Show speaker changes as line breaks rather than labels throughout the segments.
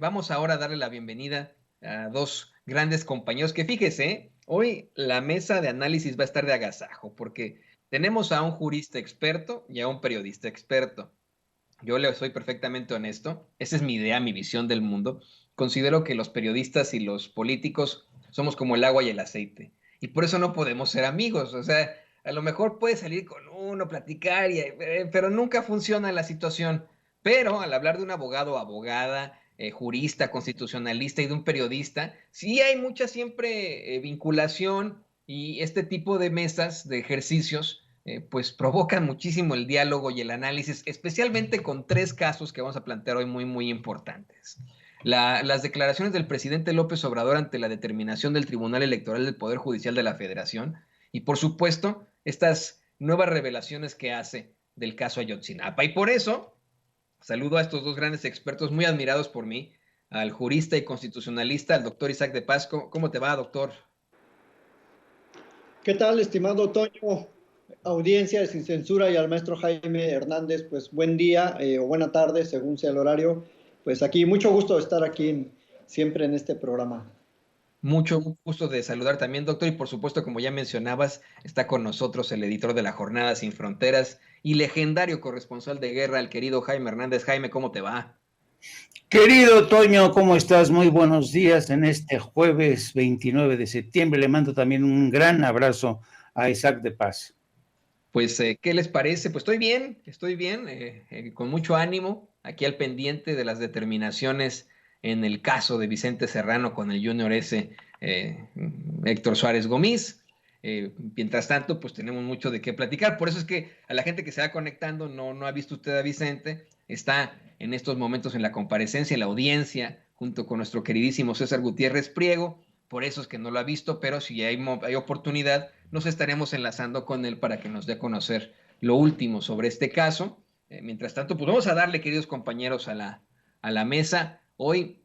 vamos ahora a darle la bienvenida a dos grandes compañeros que fíjese, hoy la mesa de análisis va a estar de agasajo porque tenemos a un jurista experto y a un periodista experto. Yo le soy perfectamente honesto, esa es mi idea, mi visión del mundo. Considero que los periodistas y los políticos somos como el agua y el aceite y por eso no podemos ser amigos. O sea, a lo mejor puede salir con uno, platicar, pero nunca funciona la situación. Pero al hablar de un abogado o abogada, jurista, constitucionalista y de un periodista, sí hay mucha siempre vinculación y este tipo de mesas, de ejercicios, pues provocan muchísimo el diálogo y el análisis, especialmente con tres casos que vamos a plantear hoy muy importantes. Las declaraciones del presidente López Obrador ante la determinación del Tribunal Electoral del Poder Judicial de la Federación y, por supuesto, estas nuevas revelaciones que hace del caso Ayotzinapa. Y por eso saludo a estos dos grandes expertos muy admirados por mí, al jurista y constitucionalista, al doctor Isaac de Paz. ¿Cómo te va, doctor?
¿Qué tal, estimado Toño? Audiencia de Sin Censura y al maestro Jaime Hernández, pues buen día o buena tarde, según sea el horario. Pues aquí, mucho gusto de estar aquí siempre en este programa.
Mucho gusto de saludar también, doctor, y por supuesto, como ya mencionabas, está con nosotros el editor de la Jornada Sin Fronteras y legendario corresponsal de guerra, el querido Jaime Hernández. Jaime, ¿cómo te va?
Querido Toño, ¿cómo estás? Muy buenos días en este jueves 29 de septiembre. Le mando también un gran abrazo a Isaac de Paz.
Pues, ¿qué les parece? Pues estoy bien, con mucho ánimo, aquí al pendiente de las determinaciones en el caso de Vicente Serrano con el Junior S. Héctor Suárez Gómez. Mientras tanto, pues tenemos mucho de qué platicar. Por eso es que a la gente que se va conectando no ha visto usted a Vicente, está en estos momentos en la comparecencia, en la audiencia, junto con nuestro queridísimo César Gutiérrez Priego. Por eso es que no lo ha visto, pero si hay oportunidad, nos estaremos enlazando con él para que nos dé a conocer lo último sobre este caso. Mientras tanto, pues vamos a darle, queridos compañeros, a la mesa. Hoy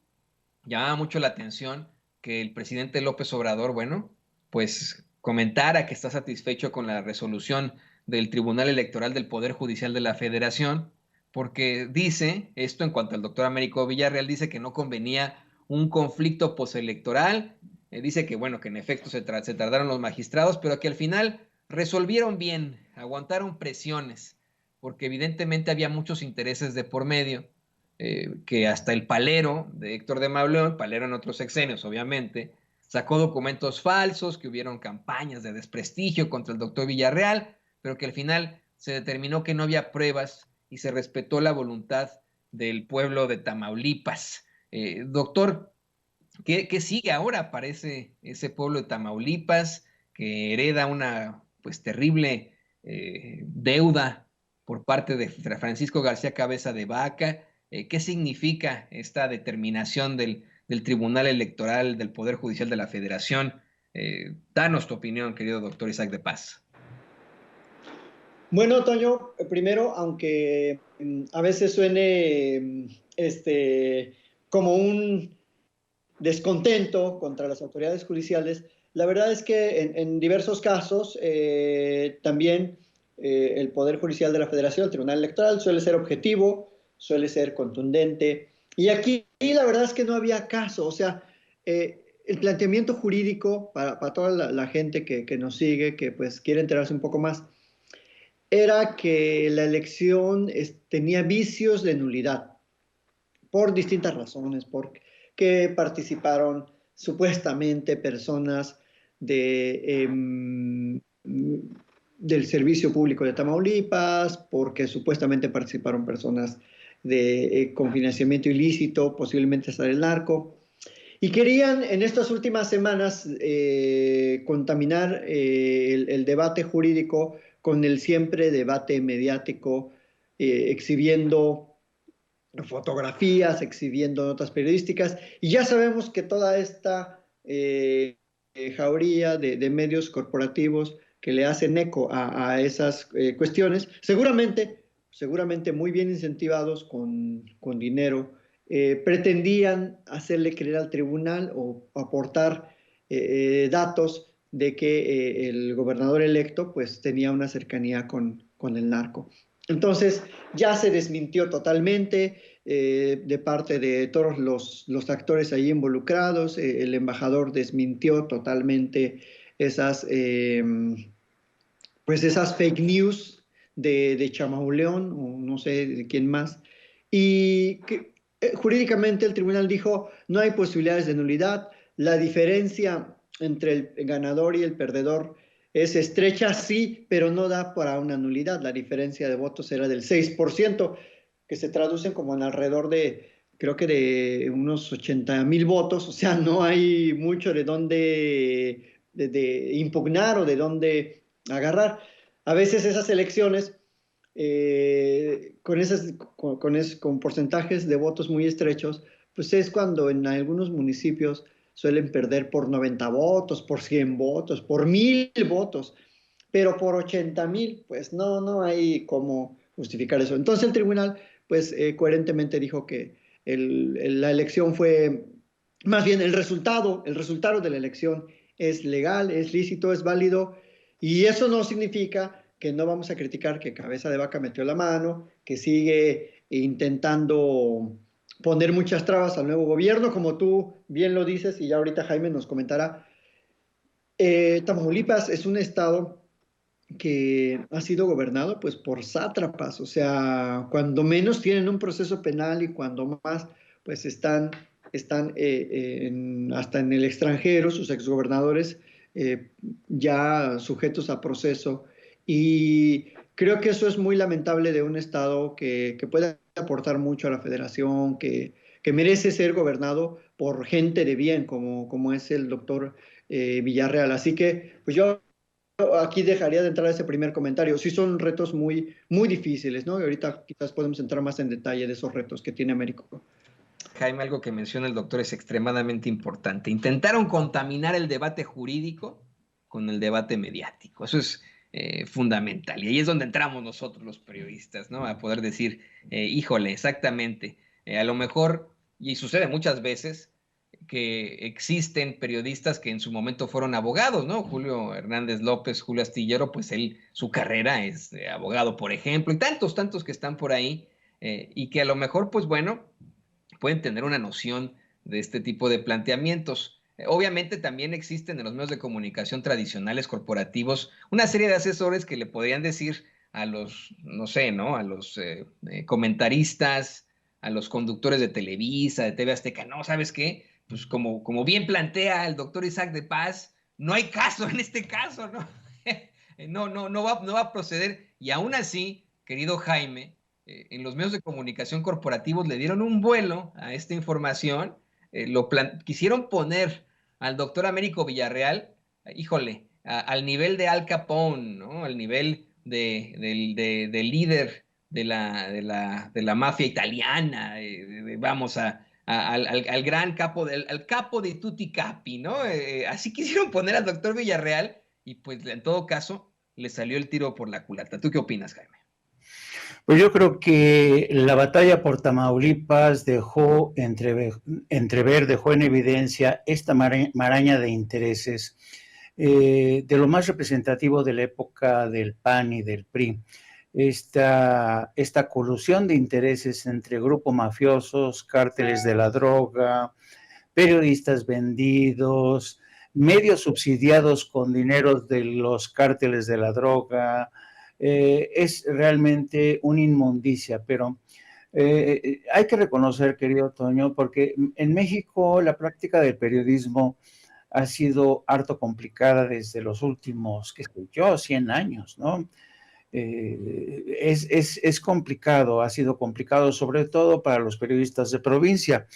llama mucho la atención que el presidente López Obrador, bueno, pues comentara que está satisfecho con la resolución del Tribunal Electoral del Poder Judicial de la Federación, porque dice, esto en cuanto al doctor Américo Villarreal, dice que no convenía un conflicto postelectoral, dice que bueno, que en efecto se tardaron los magistrados, pero que al final resolvieron bien, aguantaron presiones, porque evidentemente había muchos intereses de por medio, que hasta el Palero de Héctor de Mauleón, Palero en otros sexenios, obviamente, sacó documentos falsos, que hubieron campañas de desprestigio contra el doctor Villarreal, pero que al final se determinó que no había pruebas y se respetó la voluntad del pueblo de Tamaulipas. Doctor, ¿qué sigue ahora para ese pueblo de Tamaulipas que hereda una pues terrible deuda por parte de Francisco García Cabeza de Vaca? ¿Qué significa esta determinación del Tribunal Electoral del Poder Judicial de la Federación? Danos tu opinión, querido doctor Isaac de Paz.
Bueno, Toño, primero, aunque a veces suene como un descontento contra las autoridades judiciales, la verdad es que en diversos casos también el Poder Judicial de la Federación, el Tribunal Electoral, suele ser objetivo, suele ser contundente. Y aquí la verdad es que no había caso, o sea, el planteamiento jurídico para toda la gente que nos sigue, que pues quiere enterarse un poco más, era que la elección tenía vicios de nulidad por distintas razones, porque participaron supuestamente personas del Servicio Público de Tamaulipas, porque supuestamente participaron personas con financiamiento ilícito, posiblemente hasta del narco, y querían en estas últimas semanas contaminar el debate jurídico con el siempre debate mediático, exhibiendo fotografías, exhibiendo notas periodísticas, y ya sabemos que toda esta jauría de medios corporativos que le hacen eco a esas cuestiones, seguramente muy bien incentivados con dinero, pretendían hacerle creer al tribunal o aportar datos de que el gobernador electo pues tenía una cercanía con el narco. Entonces, ya se desmintió totalmente de parte de todos los actores ahí involucrados. El embajador desmintió totalmente esas, pues esas fake news de Chamauleón, o no sé de quién más. Y jurídicamente el tribunal dijo, no hay posibilidades de nulidad. La diferencia entre el ganador y el perdedor es estrecha, sí, pero no da para una nulidad. La diferencia de votos era del 6%, que se traducen como en alrededor de, creo que de unos 80,000 votos. O sea, no hay mucho de dónde de impugnar o de dónde agarrar. A veces esas elecciones con porcentajes de votos muy estrechos, pues es cuando en algunos municipios suelen perder por 90 votos, por 100 votos, por 1,000 votos, pero por 80,000, pues no hay cómo justificar eso. Entonces el tribunal, pues coherentemente dijo que la elección fue, más bien el resultado de la elección es legal, es lícito, es válido, y eso no significa que no vamos a criticar que Cabeza de Vaca metió la mano, que sigue intentando poner muchas trabas al nuevo gobierno, como tú bien lo dices, y ya ahorita Jaime nos comentará. Tamaulipas es un estado que ha sido gobernado pues por sátrapas, o sea, cuando menos tienen un proceso penal y cuando más pues están hasta en el extranjero, sus exgobernadores ya sujetos a proceso, y creo que eso es muy lamentable de un estado que puede aportar mucho a la federación, que merece ser gobernado por gente de bien como es el doctor Villarreal. Así que pues yo aquí dejaría de entrar ese primer comentario. Sí son retos muy, muy difíciles, ¿no? Y ahorita quizás podemos entrar más en detalle de esos retos que tiene Américo.
Jaime, algo que menciona el doctor es extremadamente importante. Intentaron contaminar el debate jurídico con el debate mediático. Eso es fundamental. Y ahí es donde entramos nosotros los periodistas, ¿no? A poder decir, híjole, exactamente. A lo mejor, y sucede muchas veces, que existen periodistas que en su momento fueron abogados, ¿no? Julio Hernández López, Julio Astillero, pues él, su carrera es de abogado, por ejemplo, y tantos que están por ahí, y que a lo mejor, pues bueno, pueden tener una noción de este tipo de planteamientos. Obviamente también existen en los medios de comunicación tradicionales corporativos una serie de asesores que le podrían decir a los, no sé, ¿no? A los comentaristas, a los conductores de Televisa, de TV Azteca, no, ¿sabes qué? Pues como bien plantea el doctor Isaac de Paz, no hay caso en este caso, ¿no? No va a proceder. Y aún así, querido Jaime, en los medios de comunicación corporativos le dieron un vuelo a esta información, quisieron poner al doctor Américo Villarreal, híjole, al nivel de Al Capone, ¿no? Al nivel de líder de la mafia italiana, vamos al gran capo, al capo de Tutti Capi, ¿no? Así quisieron poner al doctor Villarreal y pues en todo caso le salió el tiro por la culata. ¿Tú qué opinas, Jaime?
Pues yo creo que la batalla por Tamaulipas dejó entrever, dejó en evidencia esta maraña de intereses de lo más representativo de la época del PAN y del PRI. Esta colusión de intereses entre grupos mafiosos, cárteles de la droga, periodistas vendidos, medios subsidiados con dineros de los cárteles de la droga, es realmente una inmundicia, pero hay que reconocer, querido Toño, porque en México la práctica del periodismo ha sido harto complicada desde los últimos, qué sé yo, 100 años, ¿no? Es complicado, ha sido complicado sobre todo para los periodistas de provincia.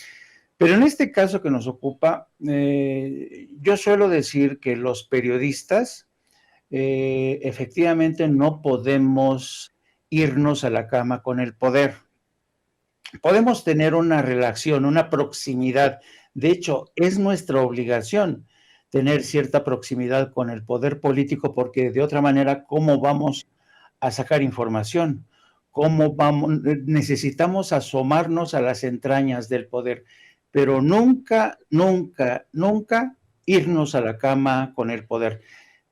Pero en este caso que nos ocupa, yo suelo decir que los periodistas efectivamente no podemos irnos a la cama con el poder. Podemos tener una relación, una proximidad. De hecho, es nuestra obligación tener cierta proximidad con el poder político, porque de otra manera, ¿cómo vamos a sacar información? Necesitamos asomarnos a las entrañas del poder, pero nunca irnos a la cama con el poder.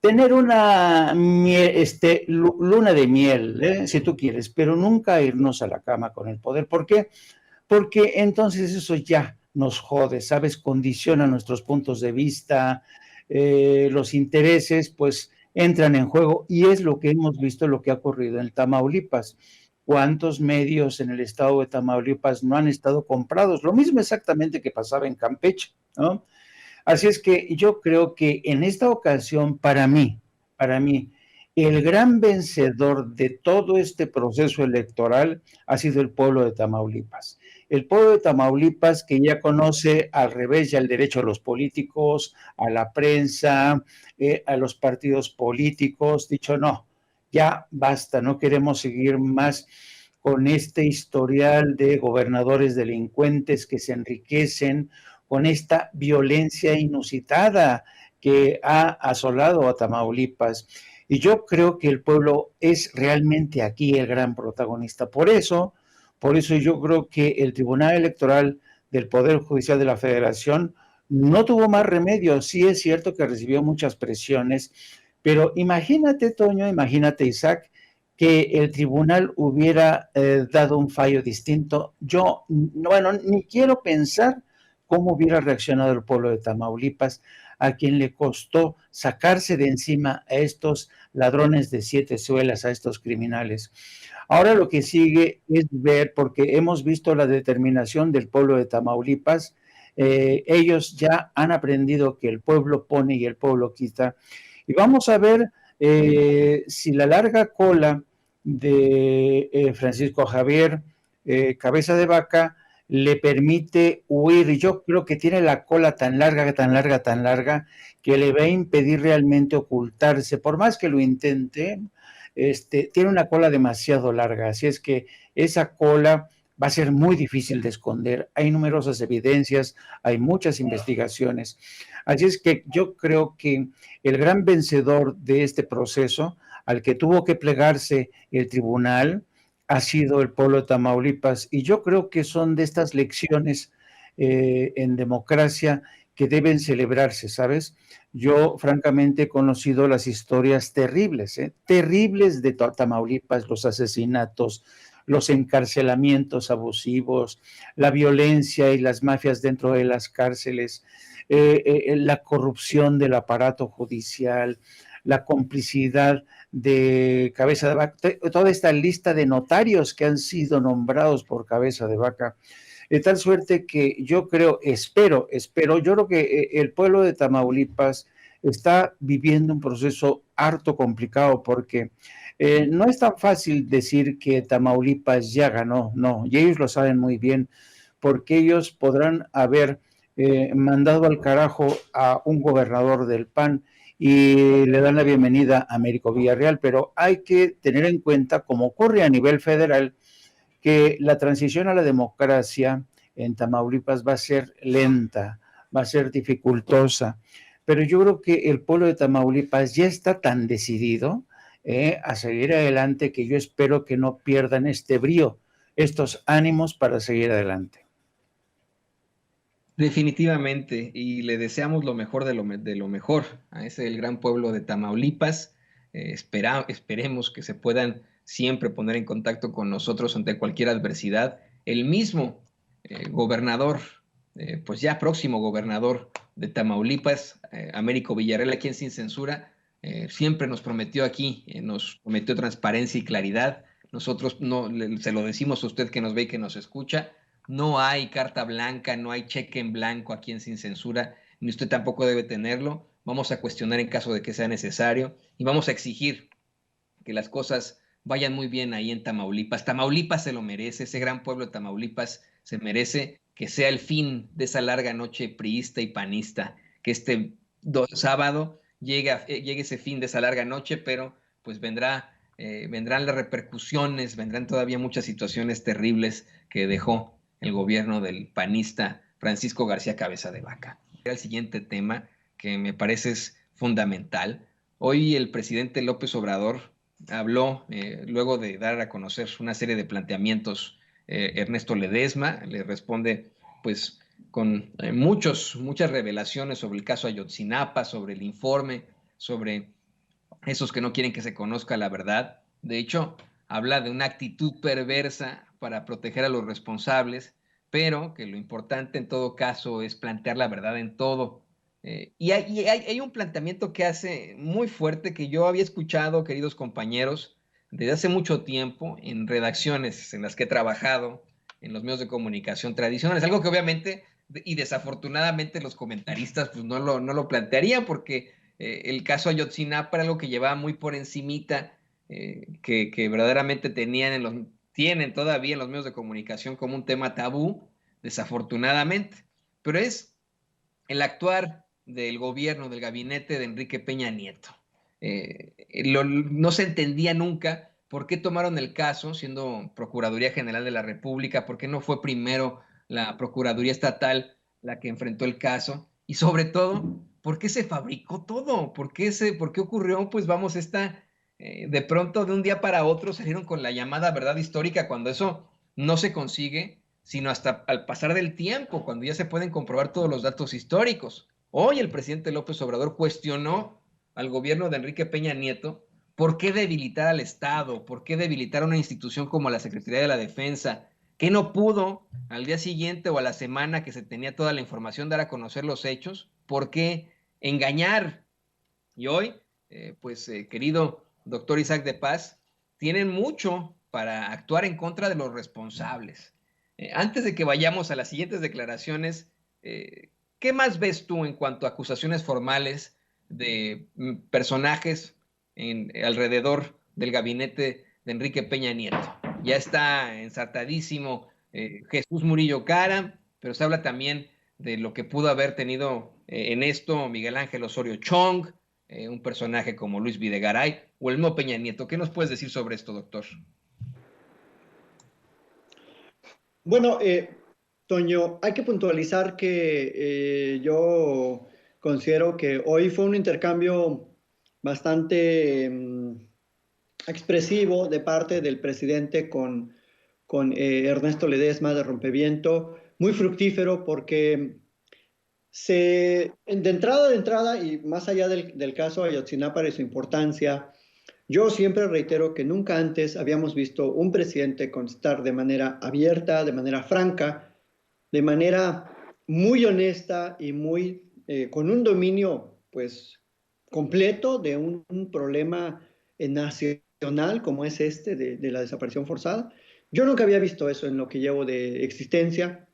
tener una luna de miel, si tú quieres, pero nunca irnos a la cama con el poder. ¿Por qué? Porque entonces eso ya nos jode, ¿sabes? Condiciona nuestros puntos de vista, los intereses, pues entran en juego y es lo que hemos visto, lo que ha ocurrido en Tamaulipas. ¿Cuántos medios en el estado de Tamaulipas no han estado comprados? Lo mismo exactamente que pasaba en Campeche, ¿no? Así es que yo creo que en esta ocasión, para mí, el gran vencedor de todo este proceso electoral ha sido el pueblo de Tamaulipas. El pueblo de Tamaulipas que ya conoce al revés ya el derecho a los políticos, a la prensa, a los partidos políticos, dicho no, ya basta, no queremos seguir más con este historial de gobernadores delincuentes que se enriquecen, con esta violencia inusitada que ha asolado a Tamaulipas. Y yo creo que el pueblo es realmente aquí el gran protagonista. Por eso yo creo que el Tribunal Electoral del Poder Judicial de la Federación no tuvo más remedio. Sí es cierto que recibió muchas presiones, pero imagínate, Toño, imagínate, Isaac, que el tribunal hubiera dado un fallo distinto. Yo, bueno, ni quiero pensar cómo hubiera reaccionado el pueblo de Tamaulipas, a quien le costó sacarse de encima a estos ladrones de 7 suelas, a estos criminales. Ahora lo que sigue es ver, porque hemos visto la determinación del pueblo de Tamaulipas, ellos ya han aprendido que el pueblo pone y el pueblo quita, y vamos a ver si la larga cola de Francisco Javier Cabeza de Vaca le permite huir. Yo creo que tiene la cola tan larga, tan larga, tan larga, que le va a impedir realmente ocultarse. Por más que lo intente, tiene una cola demasiado larga. Así es que esa cola va a ser muy difícil de esconder. Hay numerosas evidencias, hay muchas investigaciones. Así es que yo creo que el gran vencedor de este proceso, al que tuvo que plegarse el tribunal, ha sido el pueblo de Tamaulipas. Y yo creo que son de estas lecciones en democracia que deben celebrarse, ¿sabes? Yo, francamente, he conocido las historias terribles, terribles de Tamaulipas, los asesinatos, los encarcelamientos abusivos, la violencia y las mafias dentro de las cárceles, la corrupción del aparato judicial, la complicidad de Cabeza de Vaca, toda esta lista de notarios que han sido nombrados por Cabeza de Vaca, de tal suerte que yo creo, espero, yo creo que el pueblo de Tamaulipas está viviendo un proceso harto complicado porque no es tan fácil decir que Tamaulipas ya ganó, no, y ellos lo saben muy bien, porque ellos podrán haber mandado al carajo a un gobernador del PAN y le dan la bienvenida a Américo Villarreal, pero hay que tener en cuenta, como ocurre a nivel federal, que la transición a la democracia en Tamaulipas va a ser lenta, va a ser dificultosa, pero yo creo que el pueblo de Tamaulipas ya está tan decidido a seguir adelante que yo espero que no pierdan este brío, estos ánimos para seguir adelante.
Definitivamente, y le deseamos lo mejor de lo mejor a ese el gran pueblo de Tamaulipas. Esperemos que se puedan siempre poner en contacto con nosotros ante cualquier adversidad. El mismo gobernador, pues ya próximo gobernador de Tamaulipas, Américo Villarreal, aquí en Sin Censura, siempre nos prometió aquí, nos prometió transparencia y claridad. Nosotros no, se lo decimos a usted que nos ve y que nos escucha. No hay carta blanca, no hay cheque en blanco aquí en Sin Censura, ni usted tampoco debe tenerlo. Vamos a cuestionar en caso de que sea necesario y vamos a exigir que las cosas vayan muy bien ahí en Tamaulipas. Tamaulipas se lo merece, ese gran pueblo de Tamaulipas se merece que sea el fin de esa larga noche priista y panista, que este sábado llegue ese fin de esa larga noche, pero pues vendrán las repercusiones, vendrán todavía muchas situaciones terribles que dejó el gobierno del panista Francisco García Cabeza de Vaca. El siguiente tema que me parece es fundamental. Hoy el presidente López Obrador habló, luego de dar a conocer una serie de planteamientos, Ernesto Ledesma le responde pues con muchas revelaciones sobre el caso Ayotzinapa, sobre el informe, sobre esos que no quieren que se conozca la verdad. De hecho, habla de una actitud perversa para proteger a los responsables, pero que lo importante en todo caso es plantear la verdad en todo. Hay un planteamiento que hace muy fuerte que yo había escuchado, queridos compañeros, desde hace mucho tiempo en redacciones en las que he trabajado, en los medios de comunicación tradicionales, algo que obviamente y desafortunadamente los comentaristas pues no lo plantearían porque el caso Ayotzinapa era algo que llevaba muy por encimita, que verdaderamente tienen todavía en los medios de comunicación como un tema tabú, desafortunadamente. Pero es el actuar del gobierno, del gabinete de Enrique Peña Nieto. No se entendía nunca por qué tomaron el caso siendo Procuraduría General de la República, por qué no fue primero la Procuraduría Estatal la que enfrentó el caso y sobre todo, ¿por qué se fabricó todo? ¿Por qué ocurrió? Pues vamos, de pronto de un día para otro salieron con la llamada verdad histórica cuando eso no se consigue sino hasta al pasar del tiempo, cuando ya se pueden comprobar todos los datos históricos. Hoy el presidente López Obrador cuestionó al gobierno de Enrique Peña Nieto por qué debilitar al Estado, por qué debilitar una institución como la Secretaría de la Defensa, que no pudo al día siguiente o a la semana que se tenía toda la información dar a conocer los hechos, por qué engañar. Y hoy, querido doctor Isaac de Paz, tienen mucho para actuar en contra de los responsables. Antes de que vayamos a las siguientes declaraciones, ¿qué más ves tú en cuanto a acusaciones formales de personajes alrededor del gabinete de Enrique Peña Nieto? Ya está ensartadísimo Jesús Murillo Caram, pero se habla también de lo que pudo haber tenido en esto Miguel Ángel Osorio Chong, un personaje como Luis Videgaray o el mismo Peña Nieto. ¿Qué nos puedes decir sobre esto, doctor?
Bueno, Toño, hay que puntualizar que yo considero que hoy fue un intercambio bastante expresivo de parte del presidente con Ernesto Ledesma de Rompeviento, muy fructífero porque de entrada, y más allá del caso Ayotzinapa y su importancia, yo siempre reitero que nunca antes habíamos visto un presidente contestar de manera abierta, de manera franca, de manera muy honesta y con un dominio pues completo de un problema nacional como es este de la desaparición forzada. Yo nunca había visto eso en lo que llevo de existencia,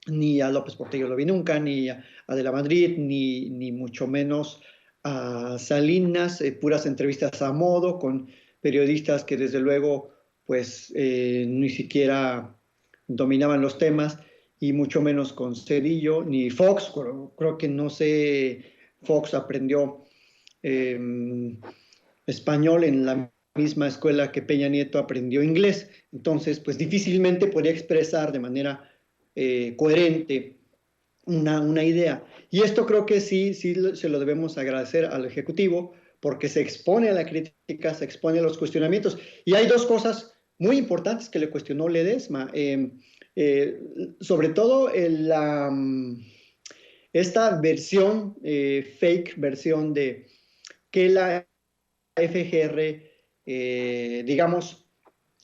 ni a López Portillo lo vi nunca, ni a De la Madrid, ni mucho menos a Salinas, puras entrevistas a modo con periodistas que desde luego pues ni siquiera dominaban los temas y mucho menos con Cedillo, ni Fox, creo que no sé, Fox aprendió eh, español en la misma escuela que Peña Nieto aprendió inglés, entonces pues difícilmente podía expresar de manera coherente una idea. Y esto creo que sí se lo debemos agradecer al Ejecutivo porque se expone a la crítica, se expone a los cuestionamientos. Y hay dos cosas muy importantes que le cuestionó Ledesma. Sobre todo esta versión, fake versión de que la FGR, digamos,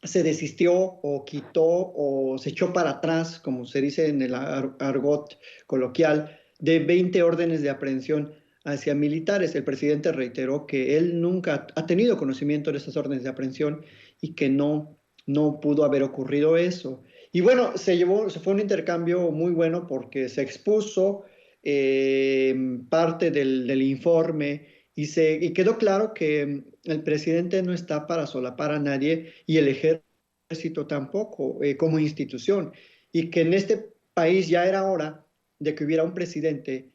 se desistió o quitó o se echó para atrás, como se dice en el argot coloquial, de 20 órdenes de aprehensión hacia militares. El presidente reiteró que él nunca ha tenido conocimiento de esas órdenes de aprehensión y que no pudo haber ocurrido eso. Y bueno, se fue un intercambio muy bueno porque se expuso parte del informe y quedó claro que el presidente no está para solapar a nadie y el ejército tampoco como institución. Y que en este país ya era hora de que hubiera un presidente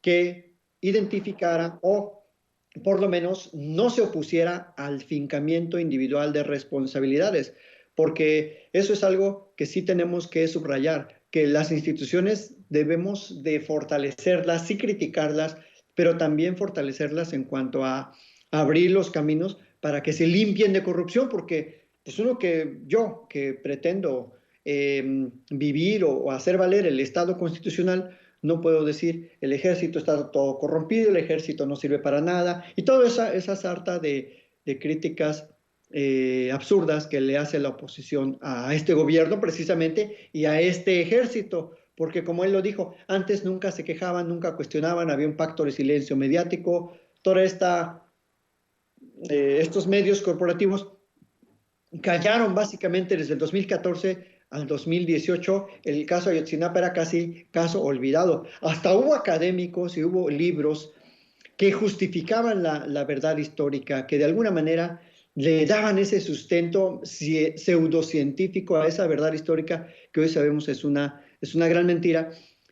que identificara o por lo menos no se opusiera al fincamiento individual de responsabilidades, porque eso es algo que sí tenemos que subrayar, que las instituciones debemos de fortalecerlas, sí criticarlas, pero también fortalecerlas en cuanto a abrir los caminos para que se limpien de corrupción, porque pues yo que pretendo vivir o hacer valer el Estado constitucional, no puedo decir el ejército está todo corrompido, el ejército no sirve para nada, y toda esa sarta de críticas absurdas que le hace la oposición a este gobierno precisamente y a este ejército, porque como él lo dijo, antes nunca se quejaban, nunca cuestionaban, había un pacto de silencio mediático, toda estos medios corporativos callaron básicamente desde el 2014 al 2018, el caso Ayotzinapa era casi caso olvidado. Hasta hubo académicos y hubo libros que justificaban la verdad histórica, que de alguna manera le daban ese sustento pseudocientífico a esa verdad histórica que hoy sabemos es una gran mentira.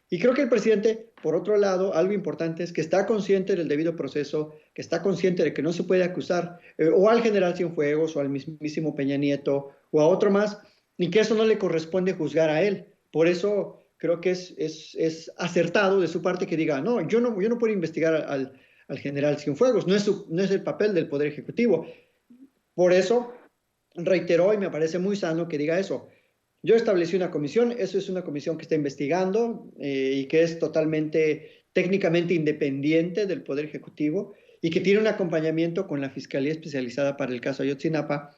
Y creo que el presidente, por otro lado, algo importante es que está consciente del debido proceso, que está consciente de que no se puede acusar o al general Cienfuegos o al mismísimo Peña Nieto o a otro más, y que eso no le corresponde juzgar a él. Por eso creo que es acertado de su parte que diga, no, yo no puedo investigar al general Cienfuegos, no es el papel del Poder Ejecutivo. Por eso reiteró, y me parece muy sano que diga eso. Yo establecí una comisión, eso es una comisión que está investigando y que es totalmente técnicamente independiente del Poder Ejecutivo y que tiene un acompañamiento con la Fiscalía Especializada para el caso Ayotzinapa.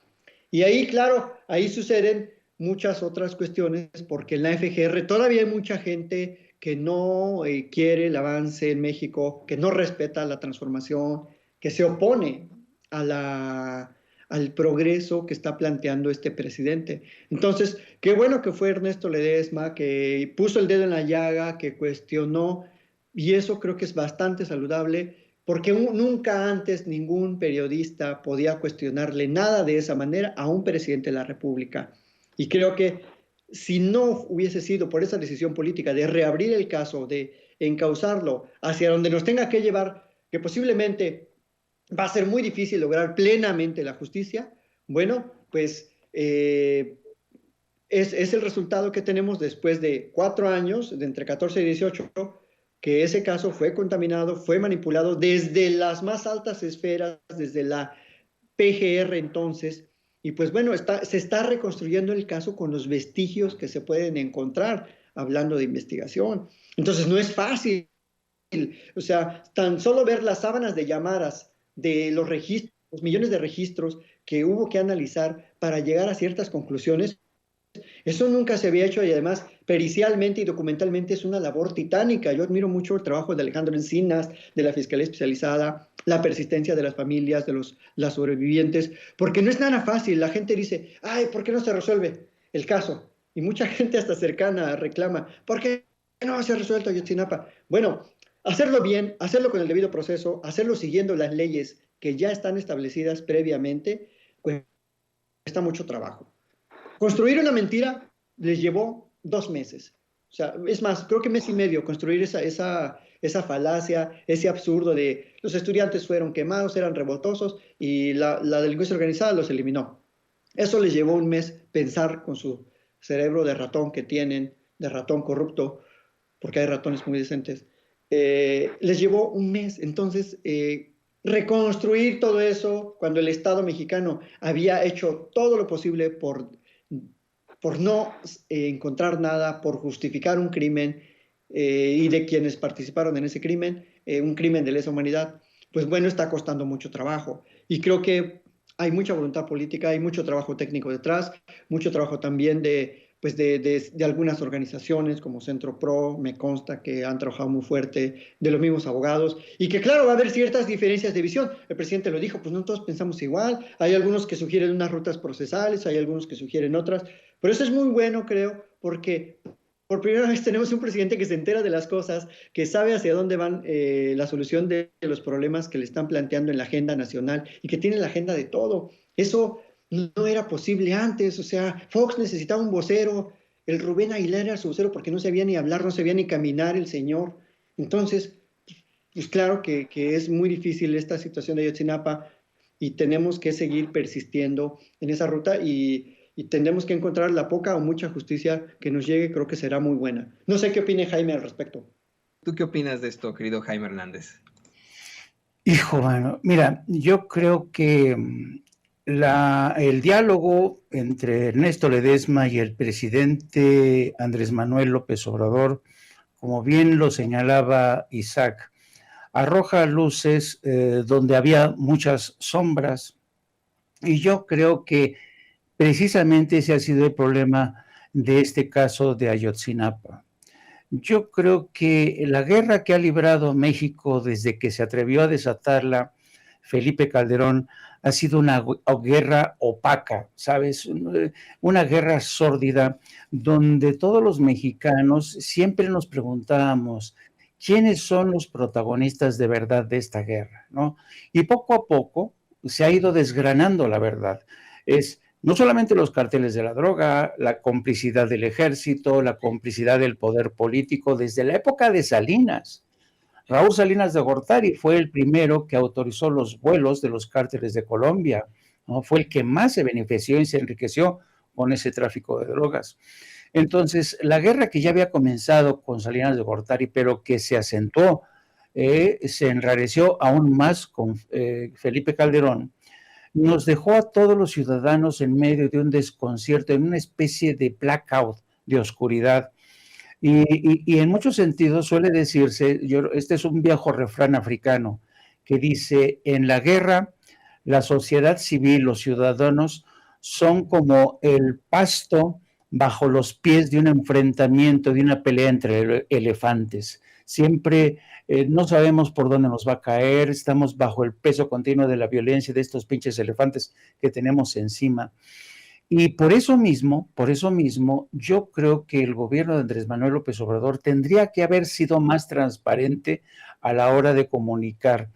Y ahí, claro, ahí suceden muchas otras cuestiones porque en la FGR todavía hay mucha gente que no quiere el avance en México, que no respeta la transformación, que se opone al progreso que está planteando este presidente. Entonces, qué bueno que fue Ernesto Ledesma, que puso el dedo en la llaga, que cuestionó, y eso creo que es bastante saludable, porque nunca antes ningún periodista podía cuestionarle nada de esa manera a un presidente de la República. Y creo que si no hubiese sido por esa decisión política de reabrir el caso, de encauzarlo hacia donde nos tenga que llevar, que posiblemente va a ser muy difícil lograr plenamente la justicia, bueno, pues es el resultado que tenemos después de 4 años, de entre 14 y 18, que ese caso fue contaminado, fue manipulado desde las más altas esferas, desde la PGR entonces, y pues bueno, se está reconstruyendo el caso con los vestigios que se pueden encontrar hablando de investigación. Entonces no es fácil, o sea, tan solo ver las sábanas de llamadas de los registros, los millones de registros que hubo que analizar para llegar a ciertas conclusiones, eso nunca se había hecho y además pericialmente y documentalmente es una labor titánica. Yo admiro mucho el trabajo de Alejandro Encinas, de la Fiscalía Especializada, la persistencia de las familias, de las sobrevivientes, porque no es nada fácil. La gente dice, ay, ¿por qué no se resuelve el caso? Y mucha gente hasta cercana reclama, ¿por qué no se ha resuelto Ayotzinapa? Bueno, hacerlo bien, hacerlo con el debido proceso, hacerlo siguiendo las leyes que ya están establecidas previamente, cuesta mucho trabajo. Construir una mentira les llevó 2 meses. O sea, es más, creo que mes y medio construir esa falacia, ese absurdo de los estudiantes fueron quemados, eran revoltosos y la delincuencia organizada los eliminó. Eso les llevó un mes pensar con su cerebro de ratón que tienen, de ratón corrupto, porque hay ratones muy decentes. Les llevó un mes. Entonces, reconstruir todo eso cuando el Estado mexicano había hecho todo lo posible por no encontrar nada, por justificar un crimen y de quienes participaron en ese crimen, un crimen de lesa humanidad, pues bueno, está costando mucho trabajo. Y creo que hay mucha voluntad política, hay mucho trabajo técnico detrás, mucho trabajo también pues de algunas organizaciones como Centro Pro, me consta que han trabajado muy fuerte, de los mismos abogados, y que claro, va a haber ciertas diferencias de visión. El presidente lo dijo, pues no todos pensamos igual, hay algunos que sugieren unas rutas procesales, hay algunos que sugieren otras, pero eso es muy bueno, creo, porque por primera vez tenemos un presidente que se entera de las cosas, que sabe hacia dónde van la solución de los problemas que le están planteando en la agenda nacional y que tiene la agenda de todo. Eso no era posible antes, o sea, Fox necesitaba un vocero, el Rubén Aguilar era su vocero porque no sabía ni hablar, no sabía ni caminar el señor. Entonces, pues claro que es muy difícil esta situación de Ayotzinapa y tenemos que seguir persistiendo en esa ruta y tendremos que encontrar la poca o mucha justicia que nos llegue, creo que será muy buena. No sé qué opine Jaime al respecto.
¿Tú qué opinas de esto, querido Jaime Hernández?
Hijo, mano, mira, yo creo que el diálogo entre Ernesto Ledesma y el presidente Andrés Manuel López Obrador como bien lo señalaba Isaac, arroja luces donde había muchas sombras, y yo creo que precisamente ese ha sido el problema de este caso de Ayotzinapa. Yo creo que la guerra que ha librado México desde que se atrevió a desatarla Felipe Calderón ha sido una guerra opaca, ¿sabes? Una guerra sórdida donde todos los mexicanos siempre nos preguntábamos quiénes son los protagonistas de verdad de esta guerra, ¿no? Y poco a poco se ha ido desgranando la verdad. Es no solamente los carteles de la droga, la complicidad del ejército, la complicidad del poder político desde la época de Salinas. Raúl Salinas de Gortari fue el primero que autorizó los vuelos de los cárteles de Colombia, ¿no? Fue el que más se benefició y se enriqueció con ese tráfico de drogas. Entonces, la guerra que ya había comenzado con Salinas de Gortari, pero que se acentuó, se enrareció aún más con Felipe Calderón, nos dejó a todos los ciudadanos en medio de un desconcierto, en una especie de blackout, de oscuridad. Y en muchos sentidos suele decirse, este es un viejo refrán africano, que dice, en la guerra, la sociedad civil, los ciudadanos, son como el pasto bajo los pies de un enfrentamiento, de una pelea entre elefantes. Siempre no sabemos por dónde nos va a caer, estamos bajo el peso continuo de la violencia de estos pinches elefantes que tenemos encima. Y por eso mismo, yo creo que el gobierno de Andrés Manuel López Obrador tendría que haber sido más transparente a la hora de comunicar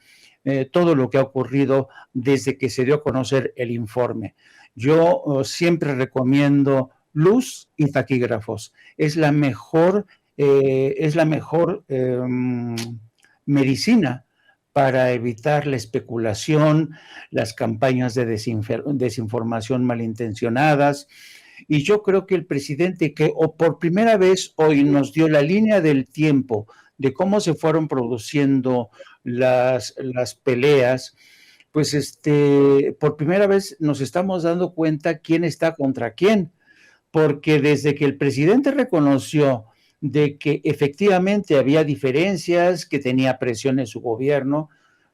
todo lo que ha ocurrido desde que se dio a conocer el informe. Yo siempre recomiendo luz y taquígrafos. Es la mejor medicina para evitar la especulación, las campañas de desinformación malintencionadas. Y yo creo que el presidente, que por primera vez hoy nos dio la línea del tiempo de cómo se fueron produciendo las peleas, pues por primera vez nos estamos dando cuenta quién está contra quién, porque desde que el presidente reconoció de que efectivamente había diferencias, que tenía presión en su gobierno,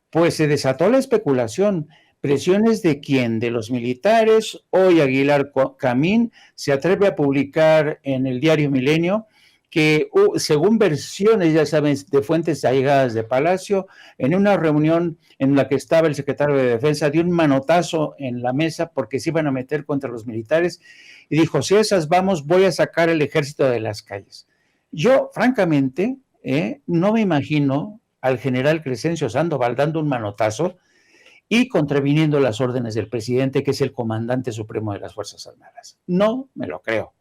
pues se desató la especulación. ¿Presiones de quién? De los militares. Hoy Aguilar Camín se atreve a publicar en el diario Milenio que según versiones, ya saben, de fuentes allegadas de Palacio, en una reunión en la que estaba el secretario de Defensa, dio un manotazo en la mesa porque se iban a meter contra los militares y dijo, si esas vamos, voy a sacar el ejército de las calles. Yo, francamente, no me imagino al general Crescencio Sandoval dando un manotazo y contraviniendo las órdenes del presidente, que es el comandante supremo de las Fuerzas Armadas. No me lo creo.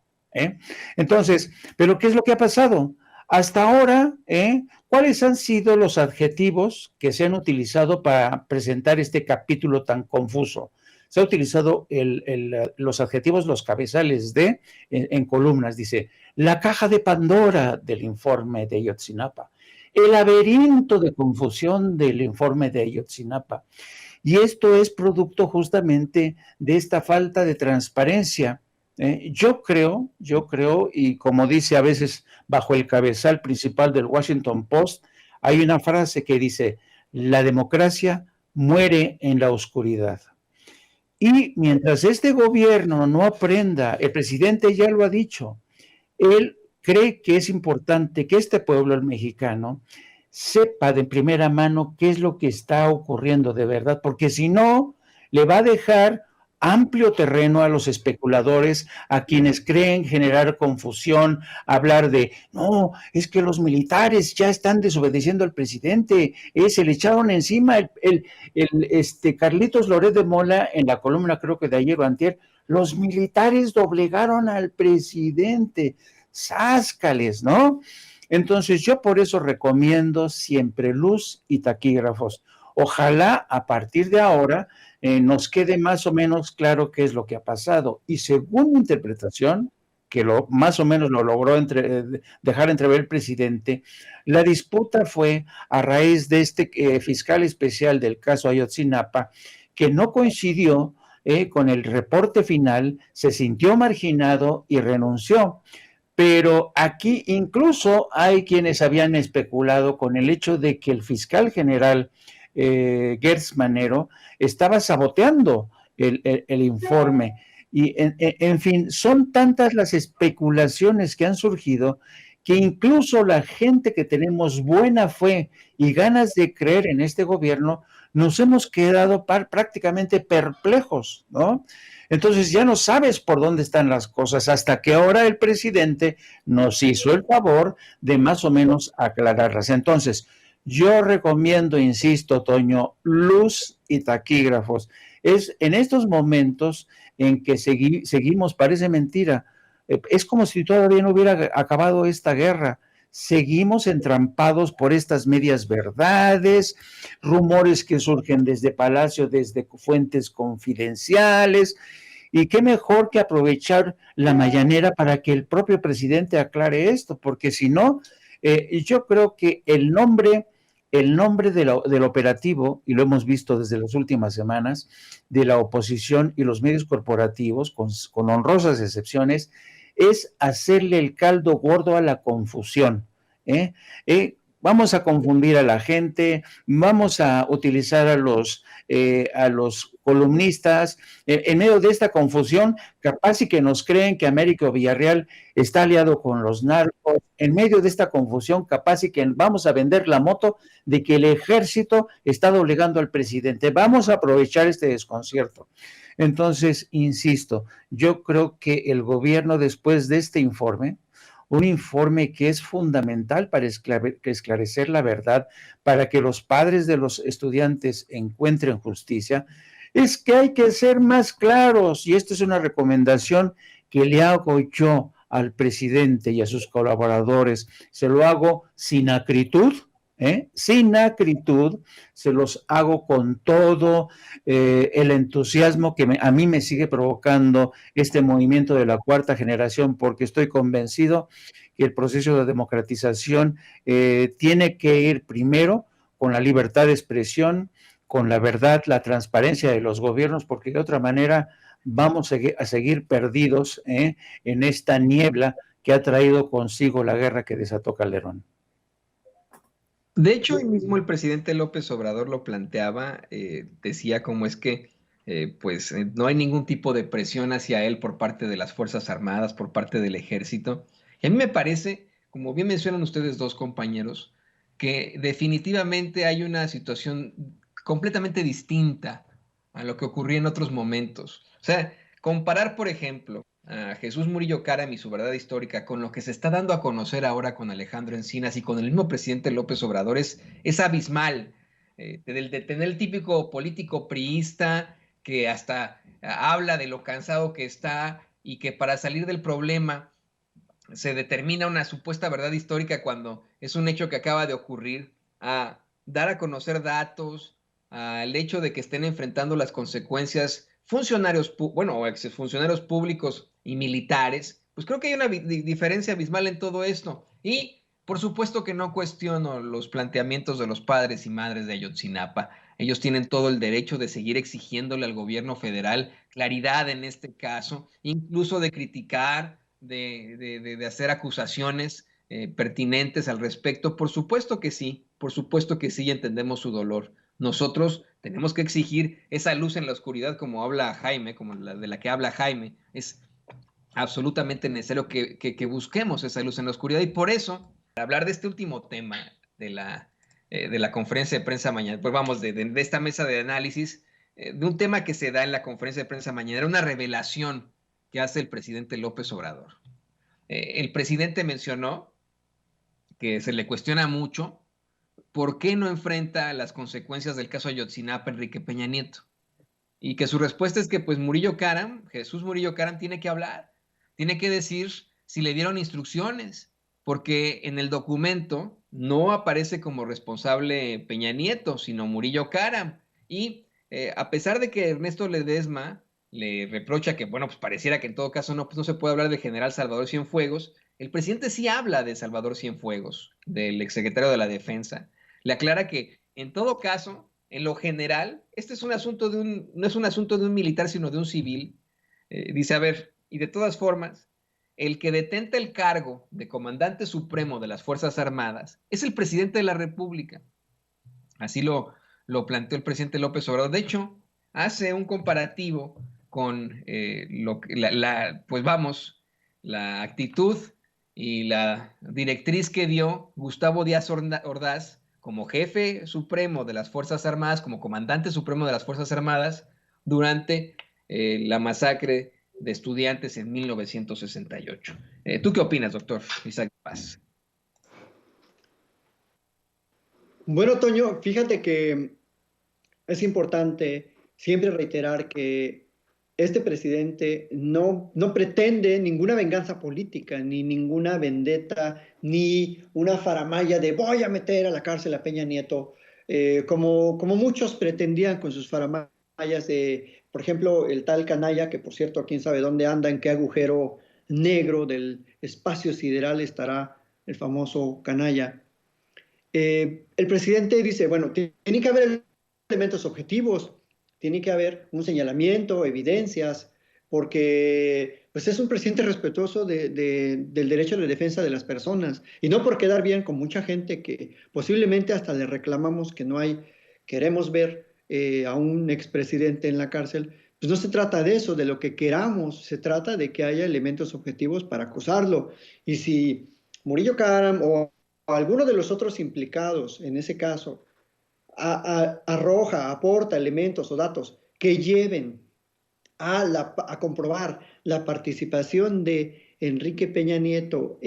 Entonces, ¿pero qué es lo que ha pasado? Hasta ahora, ¿cuáles han sido los adjetivos que se han utilizado para presentar este capítulo tan confuso? Se ha utilizado los adjetivos, los cabezales en columnas, dice, la caja de Pandora del informe de Ayotzinapa, el laberinto de confusión del informe de Ayotzinapa. Y esto es producto justamente de esta falta de transparencia. Yo creo, y como dice a veces bajo el cabezal principal del Washington Post, hay una frase que dice, la democracia muere en la oscuridad. Y mientras este gobierno no aprenda, el presidente ya lo ha dicho, él cree que es importante que este pueblo, el mexicano, sepa de primera mano qué es lo que está ocurriendo de verdad, porque si no, le va a dejar amplio terreno a los especuladores, a quienes creen generar confusión, hablar de, no, es que los militares ya están desobedeciendo al presidente, se le echaron encima Carlitos Loret de Mola en la columna, creo que de ayer o antier, los militares doblegaron al presidente, sáscales, ¿no? Entonces yo por eso recomiendo siempre luz y taquígrafos. Ojalá a partir de ahora nos quede más o menos claro qué es lo que ha pasado. Y según mi interpretación, que más o menos lo logró dejar entrever el presidente, la disputa fue a raíz de este fiscal especial del caso Ayotzinapa, que no coincidió con el reporte final, se sintió marginado y renunció. Pero aquí incluso hay quienes habían especulado con el hecho de que el fiscal general Gertz Manero estaba saboteando el informe. Y en fin, son tantas las especulaciones que han surgido que incluso la gente que tenemos buena fe y ganas de creer en este gobierno, nos hemos quedado prácticamente perplejos, ¿no? Entonces ya no sabes por dónde están las cosas hasta que ahora el presidente nos hizo el favor de más o menos aclararlas. Entonces, yo recomiendo, insisto, Toño, luz y taquígrafos. Es en estos momentos en que seguimos, parece mentira, es como si todavía no hubiera acabado esta guerra. Seguimos entrampados por estas medias verdades, rumores que surgen desde Palacio, desde fuentes confidenciales, y qué mejor que aprovechar la mañanera para que el propio presidente aclare esto, porque si no, yo creo que el nombre del operativo, y lo hemos visto desde las últimas semanas, de la oposición y los medios corporativos, con honrosas excepciones, es hacerle el caldo gordo a la confusión. Vamos a confundir a la gente, vamos a utilizar a los columnistas, en medio de esta confusión, capaz y que nos creen que Américo Villarreal está aliado con los narcos, en medio de esta confusión, capaz y que vamos a vender la moto de que el ejército está doblegando al presidente. Vamos a aprovechar este desconcierto. Entonces, insisto, yo creo que el gobierno, después de este informe, un informe que es fundamental para esclarecer la verdad, para que los padres de los estudiantes encuentren justicia, es que hay que ser más claros, y esta es una recomendación que le hago yo al presidente y a sus colaboradores. Se lo hago sin acritud, sin acritud, se los hago con todo el entusiasmo que a mí me sigue provocando este movimiento de la cuarta generación, porque estoy convencido que el proceso de democratización tiene que ir primero con la libertad de expresión, con la verdad, la transparencia de los gobiernos, porque de otra manera vamos a seguir perdidos en esta niebla que ha traído consigo la guerra que desató Calderón.
De hecho, hoy mismo el presidente López Obrador lo planteaba, decía cómo es que no hay ningún tipo de presión hacia él por parte de las Fuerzas Armadas, por parte del Ejército. Y a mí me parece, como bien mencionan ustedes dos compañeros, que definitivamente hay una situación completamente distinta a lo que ocurría en otros momentos. O sea, comparar, por ejemplo, a Jesús Murillo Caram y su verdad histórica con lo que se está dando a conocer ahora con Alejandro Encinas y con el mismo presidente López Obrador es abismal. De tener el típico político priista que hasta habla de lo cansado que está y que para salir del problema se determina una supuesta verdad histórica cuando es un hecho que acaba de ocurrir, a dar a conocer datos, al hecho de que estén enfrentando las consecuencias funcionarios, o exfuncionarios públicos y militares, pues creo que hay una diferencia abismal en todo esto. Y por supuesto que no cuestiono los planteamientos de los padres y madres de Ayotzinapa. Ellos tienen todo el derecho de seguir exigiéndole al gobierno federal claridad en este caso, incluso de criticar, de hacer acusaciones pertinentes al respecto. Por supuesto que sí, entendemos su dolor. Nosotros tenemos que exigir esa luz en la oscuridad, como habla Jaime, como de la que habla Jaime. Es absolutamente necesario que busquemos esa luz en la oscuridad. Y por eso, para hablar de este último tema de la conferencia de prensa mañana, pues vamos, de esta mesa de análisis, de un tema que se da en la conferencia de prensa mañana, era una revelación que hace el presidente López Obrador. El presidente mencionó que se le cuestiona mucho por qué no enfrenta las consecuencias del caso Ayotzinapa Enrique Peña Nieto. Y que su respuesta es que pues Jesús Murillo Caram tiene que hablar, tiene que decir si le dieron instrucciones, porque en el documento no aparece como responsable Peña Nieto, sino Murillo Caram. Y a pesar de que Ernesto Ledesma le reprocha que, bueno, pues pareciera que en todo caso no se puede hablar del general Salvador Cienfuegos, el presidente sí habla de Salvador Cienfuegos, del exsecretario de la Defensa. Le aclara que en todo caso, en lo general, este es un asunto no es un asunto de un militar, sino de un civil. Dice, a ver, y de todas formas, el que detenta el cargo de comandante supremo de las Fuerzas Armadas es el presidente de la República. Así lo planteó el presidente López Obrador. De hecho, hace un comparativo con pues vamos, la actitud y la directriz que dio Gustavo Díaz Ordaz como jefe supremo de las Fuerzas Armadas, como comandante supremo de las Fuerzas Armadas, durante la masacre de estudiantes en 1968. ¿Tú qué opinas, doctor Isaac Paz?
Bueno, Toño, fíjate que es importante siempre reiterar que este presidente no pretende ninguna venganza política, ni ninguna vendetta, ni una faramalla de voy a meter a la cárcel a Peña Nieto, como muchos pretendían con sus faramallas de, por ejemplo, el tal Canalla, que por cierto, quién sabe dónde anda, en qué agujero negro del espacio sideral estará el famoso Canalla. El presidente dice, bueno, tiene que haber elementos objetivos, tiene que haber un señalamiento, evidencias, porque pues es un presidente respetuoso del derecho de defensa de las personas y no por quedar bien con mucha gente que posiblemente hasta le reclamamos que no hay, queremos ver a un expresidente en la cárcel. Pues no se trata de eso, de lo que queramos, se trata de que haya elementos objetivos para acusarlo. Y si Murillo Karam o alguno de los otros implicados en ese caso arroja, aporta elementos o datos que lleven a comprobar la participación de Enrique Peña Nieto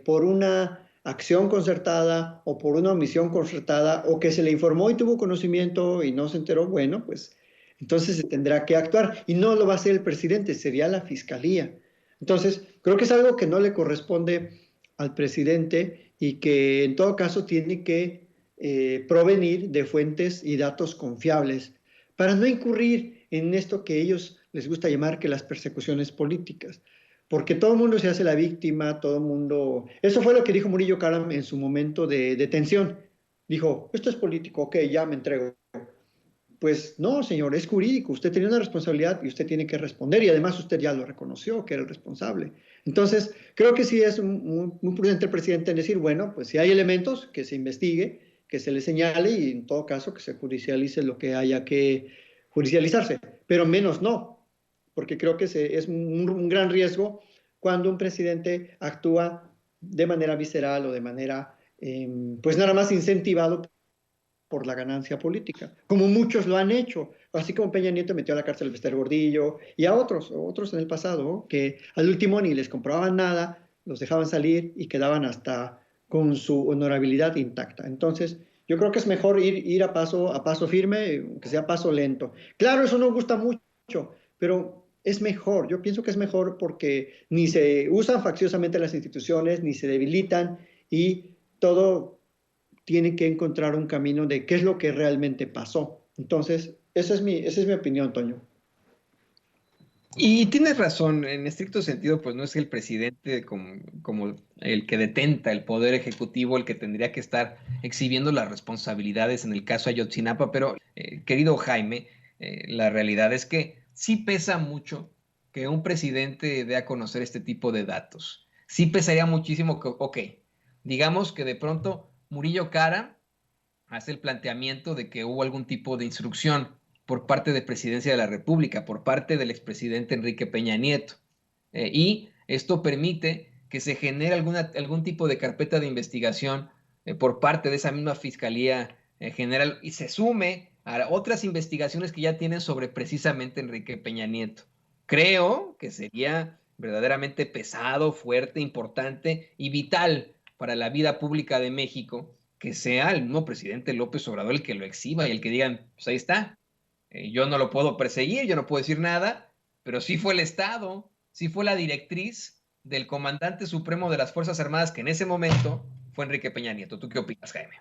por una acción concertada o por una omisión concertada o que se le informó y tuvo conocimiento y no se enteró, bueno, pues entonces se tendrá que actuar y no lo va a hacer el presidente, sería la fiscalía. Entonces, creo que es algo que no le corresponde al presidente y que en todo caso tiene que provenir de fuentes y datos confiables para no incurrir en esto que ellos les gusta llamar que las persecuciones políticas. Porque todo el mundo se hace la víctima, todo el mundo... Eso fue lo que dijo Murillo Karam en su momento de detención. Dijo, esto es político, ok, ya me entrego. Pues no, señor, es jurídico. Usted tiene una responsabilidad y usted tiene que responder. Y además usted ya lo reconoció, que era el responsable. Entonces, creo que sí es muy prudente el presidente en decir, bueno, pues si hay elementos, que se investigue, que se le señale y en todo caso que se judicialice lo que haya que judicializarse. Pero menos no, porque creo que es un gran riesgo cuando un presidente actúa de manera visceral o de manera, pues nada más incentivado por la ganancia política, como muchos lo han hecho, así como Peña Nieto metió a la cárcel a Bester Gordillo y a otros en el pasado, que al último ni les compraban nada, los dejaban salir y quedaban hasta con su honorabilidad intacta. Entonces, yo creo que es mejor ir a paso firme, que sea paso lento. Claro, eso no gusta mucho, pero es mejor, yo pienso que es mejor porque ni se usan facciosamente las instituciones, ni se debilitan y todo tiene que encontrar un camino de qué es lo que realmente pasó. Entonces, esa es mi opinión, Toño.
Y tienes razón, en estricto sentido, pues no es el presidente como el que detenta el poder ejecutivo, el que tendría que estar exhibiendo las responsabilidades en el caso Ayotzinapa, pero querido Jaime, la realidad es que sí pesa mucho que un presidente dé a conocer este tipo de datos. Sí pesaría muchísimo que, ok, digamos que de pronto Murillo Karam hace el planteamiento de que hubo algún tipo de instrucción por parte de Presidencia de la República, por parte del expresidente Enrique Peña Nieto. Y esto permite que se genere algún tipo de carpeta de investigación por parte de esa misma Fiscalía General y se sume a otras investigaciones que ya tienen sobre precisamente Enrique Peña Nieto. Creo que sería verdaderamente pesado, fuerte, importante y vital para la vida pública de México que sea el mismo presidente López Obrador el que lo exhiba y el que digan, pues ahí está, yo no lo puedo perseguir, yo no puedo decir nada, pero sí fue el Estado, sí fue la directriz del comandante supremo de las Fuerzas Armadas que en ese momento fue Enrique Peña Nieto. ¿Tú qué opinas, Jaime?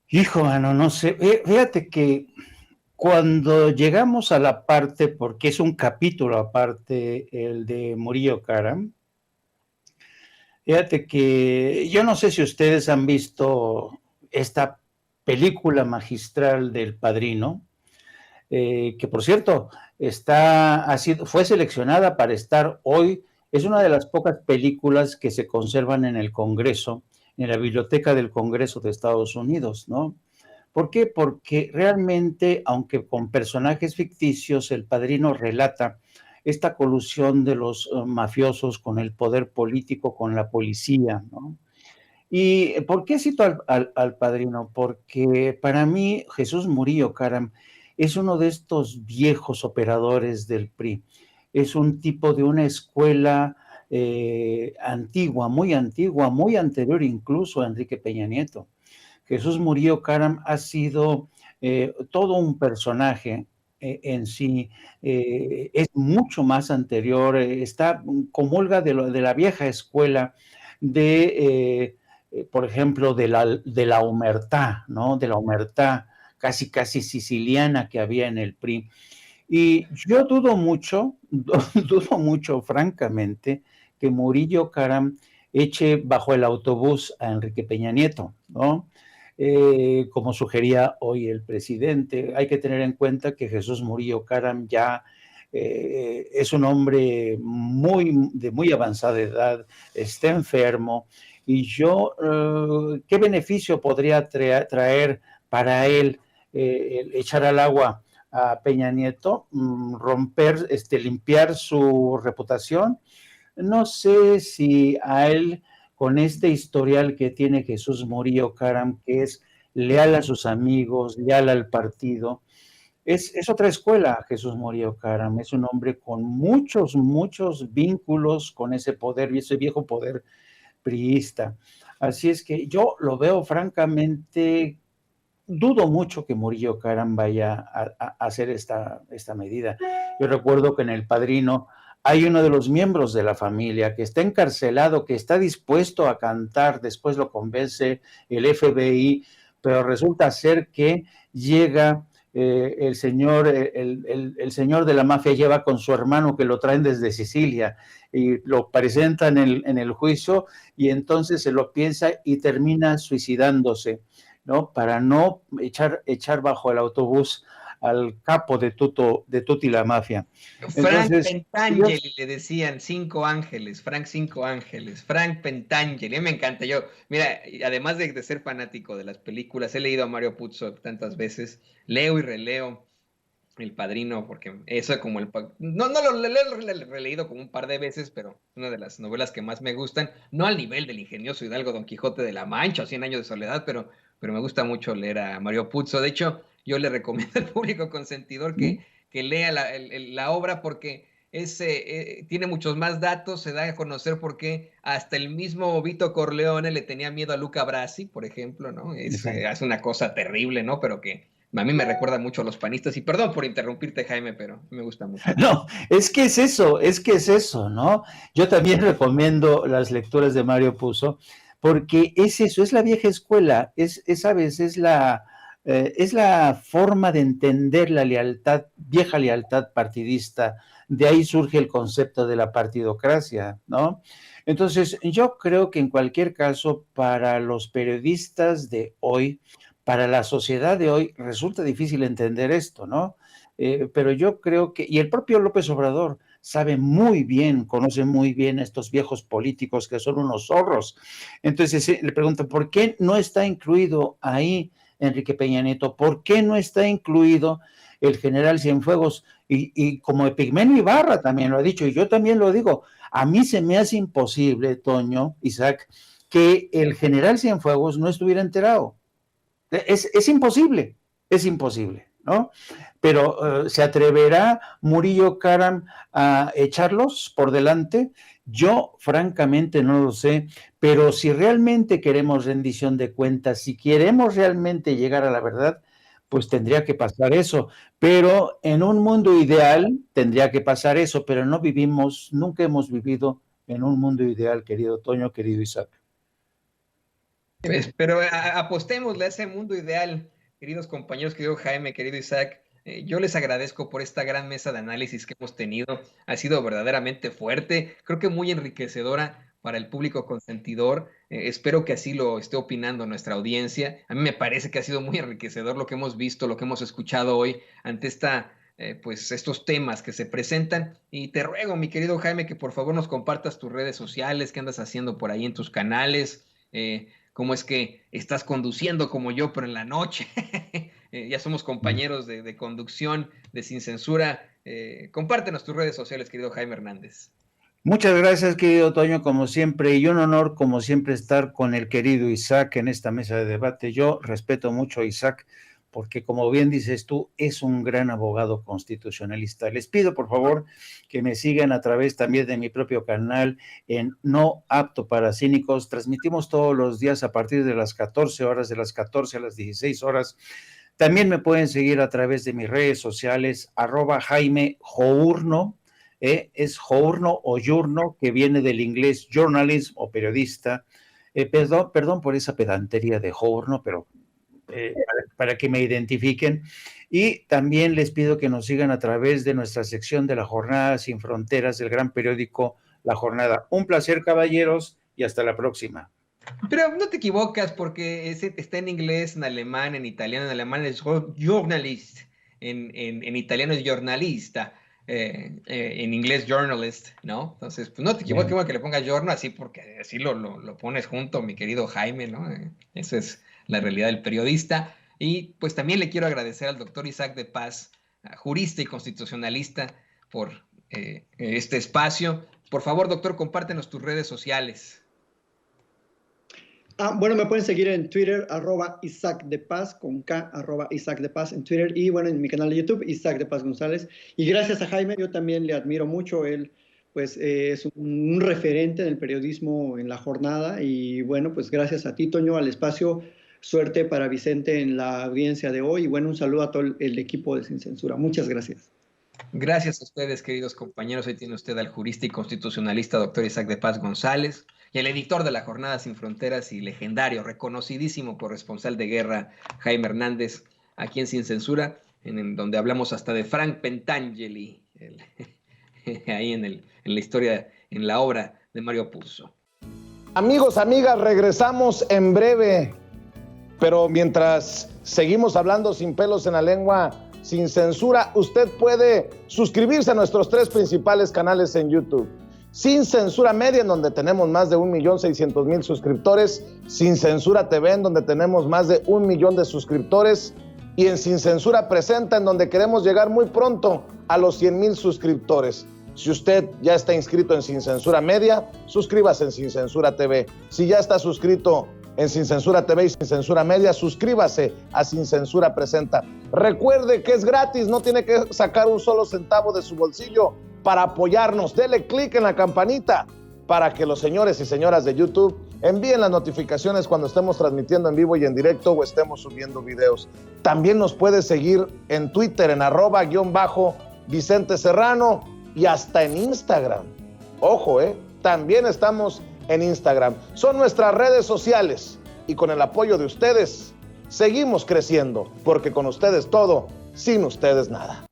Hijo, mano, no sé. Fíjate que cuando llegamos a la parte, porque es un capítulo aparte, el de Murillo Karam, fíjate que yo no sé si ustedes han visto esta película magistral del Padrino, que por cierto fue seleccionada para estar hoy Es una de las pocas películas que se conservan en el Congreso, en la Biblioteca del Congreso de Estados Unidos, ¿no? ¿Por qué? Porque realmente, aunque con personajes ficticios, El Padrino relata esta colusión de los mafiosos con el poder político, con la policía, ¿no? ¿Y por qué cito al Padrino? Porque para mí Jesús Murillo Caram es uno de estos viejos operadores del PRI. Es un tipo de una escuela antigua, muy anterior incluso a Enrique Peña Nieto. Jesús Murillo Caram ha sido todo un personaje en sí, es mucho más anterior, comulga de la vieja escuela por ejemplo, de la omertá, ¿no? De la omertá casi, casi siciliana que había en el PRI. Y yo dudo mucho, dudo mucho, francamente, que Murillo Caram eche bajo el autobús a Enrique Peña Nieto, ¿no? Como sugería hoy el presidente, hay que tener en cuenta que Jesús Murillo Caram ya es un hombre de muy avanzada edad, está enfermo, y yo, ¿qué beneficio podría traer para él echar al agua a Peña Nieto, romper, limpiar su reputación? No sé si a él, con este historial que tiene Jesús Murillo Caram, que es leal a sus amigos, leal al partido, es otra escuela. Jesús Murillo Caram es un hombre con muchos, muchos vínculos con ese poder y ese viejo poder priista. Así es que yo lo veo francamente, dudo mucho que Murillo Caram vaya a hacer esta medida. Yo recuerdo que en El Padrino hay uno de los miembros de la familia que está encarcelado, que está dispuesto a cantar, después lo convence el FBI, pero resulta ser que llega el señor de la mafia, lleva con su hermano que lo traen desde Sicilia y lo presentan en el juicio, y entonces se lo piensa y termina suicidándose, ¿no? Para no echar bajo el autobús al capo de Tutti la Mafia.
Frank
Entonces,
Pentangeli le decían, Cinco Ángeles, Frank Cinco Ángeles, Frank Pentangeli, a mí me encanta. Yo, mira, además de ser fanático de las películas, he leído a Mario Puzo tantas veces, leo y releo El Padrino, porque eso es como no lo he releído como un par de veces, pero una de las novelas que más me gustan, no al nivel del ingenioso hidalgo Don Quijote de la Mancha o Cien años de soledad, pero me gusta mucho leer a Mario Puzo. De hecho, yo le recomiendo al público consentidor que lea la obra, porque tiene muchos más datos, se da a conocer por qué hasta el mismo Vito Corleone le tenía miedo a Luca Brasi, por ejemplo, ¿no? Hace una cosa terrible, ¿no? Pero que a mí me recuerda mucho a los panistas, y perdón por interrumpirte, Jaime, pero me gusta mucho.
No, es que es eso, ¿no? Yo también recomiendo las lecturas de Mario Puzo, porque es eso, es la vieja escuela, ¿sabes? Es la forma de entender la lealtad, vieja lealtad partidista. De ahí surge el concepto de la partidocracia, ¿no? Entonces, yo creo que en cualquier caso, para los periodistas de hoy, para la sociedad de hoy, resulta difícil entender esto, ¿no? Pero yo creo que, y el propio López Obrador sabe muy bien, conoce muy bien a estos viejos políticos que son unos zorros. Entonces le preguntan, ¿por qué no está incluido ahí Enrique Peña Nieto? ¿Por qué no está incluido el general Cienfuegos? Y como Epigmenio Ibarra también lo ha dicho, y yo también lo digo, a mí se me hace imposible, Toño, Isaac, que el general Cienfuegos no estuviera enterado. Es imposible, ¿no? Pero ¿se atreverá Murillo Caram a echarlos por delante? Yo francamente no lo sé, pero si realmente queremos rendición de cuentas, si queremos realmente llegar a la verdad, pues tendría que pasar eso. Pero en un mundo ideal tendría que pasar eso, pero no vivimos, nunca hemos vivido en un mundo ideal, querido Toño, querido Isaac.
Pero apostémosle a ese mundo ideal, queridos compañeros, querido Jaime, querido Isaac. Yo les agradezco por esta gran mesa de análisis que hemos tenido. Ha sido verdaderamente fuerte, creo que muy enriquecedora para el público consentidor. Espero que así lo esté opinando nuestra audiencia. A mí me parece que ha sido muy enriquecedor lo que hemos visto, lo que hemos escuchado hoy ante esta pues estos temas que se presentan. Y te ruego, mi querido Jaime, que por favor nos compartas tus redes sociales, qué andas haciendo por ahí en tus canales, cómo es que estás conduciendo como yo, pero en la noche. Ya somos compañeros de conducción, de Sin Censura. Compártenos tus redes sociales, querido Jaime Hernández.
Muchas gracias, querido Toño, como siempre, y un honor, como siempre, estar con el querido Isaac en esta mesa de debate. Yo respeto mucho a Isaac, porque como bien dices tú, es un gran abogado constitucionalista. Les pido, por favor, que me sigan a través también de mi propio canal en No Apto para Cínicos. Transmitimos todos los días a partir de las 14 horas, de las 14 a las 16 horas. También me pueden seguir a través de mis redes sociales, @Jaime Journo, es Journo o Yurno, que viene del inglés journalism o periodista. Perdón por esa pedantería de Journo, pero para que me identifiquen. Y también les pido que nos sigan a través de nuestra sección de La Jornada Sin Fronteras, del gran periódico La Jornada. Un placer, caballeros, y hasta la próxima.
Pero no te equivocas, porque está en inglés, en alemán, en italiano. En alemán es journalist, en italiano es jornalista, en inglés journalist, ¿no? Entonces, pues no te equivoques, bueno, que le pongas giorno así, porque así lo pones junto, mi querido Jaime, ¿no? Esa es la realidad del periodista. Y pues también le quiero agradecer al doctor Isaac de Paz, jurista y constitucionalista, por este espacio. Por favor, doctor, compártenos tus redes sociales.
Bueno, me pueden seguir en Twitter, @Isaac de Paz, con K, @Isaac de Paz en Twitter, y bueno, en mi canal de YouTube, Isaac de Paz González. Y gracias a Jaime, yo también le admiro mucho. Él, pues, es un referente del periodismo en La Jornada. Y bueno, pues gracias a ti, Toño, al espacio. Suerte para Vicente en la audiencia de hoy. Y bueno, un saludo a todo el equipo de Sin Censura. Muchas gracias.
Gracias a ustedes, queridos compañeros. Hoy tiene usted al jurista y constitucionalista doctor Isaac de Paz González y el editor de La Jornada Sin Fronteras y legendario, reconocidísimo corresponsal de guerra, Jaime Hernández, aquí en Sin Censura, en donde hablamos hasta de Frank Pentangeli, ahí en la historia, en la obra de Mario Puzo.
Amigos, amigas, regresamos en breve, pero mientras seguimos hablando sin pelos en la lengua, sin censura, usted puede suscribirse a nuestros 3 principales canales en YouTube. Sin Censura Media, en donde tenemos más de 1.600.000 suscriptores, Sin Censura TV, en donde tenemos más de 1 millón de suscriptores, y en Sin Censura Presenta, en donde queremos llegar muy pronto a los 100,000 suscriptores. Si usted ya está inscrito en Sin Censura Media, suscríbase en Sin Censura TV. Si ya está suscrito en Sin Censura TV y Sin Censura Media, suscríbase a Sin Censura Presenta. Recuerde que es gratis, no tiene que sacar un solo centavo de su bolsillo para apoyarnos. Dele clic en la campanita para que los señores y señoras de YouTube envíen las notificaciones cuando estemos transmitiendo en vivo y en directo o estemos subiendo videos. También nos puede seguir en Twitter en @Vicente Serrano y hasta en Instagram. Ojo, también estamos en Instagram. Son nuestras redes sociales y con el apoyo de ustedes seguimos creciendo, porque con ustedes todo, sin ustedes nada.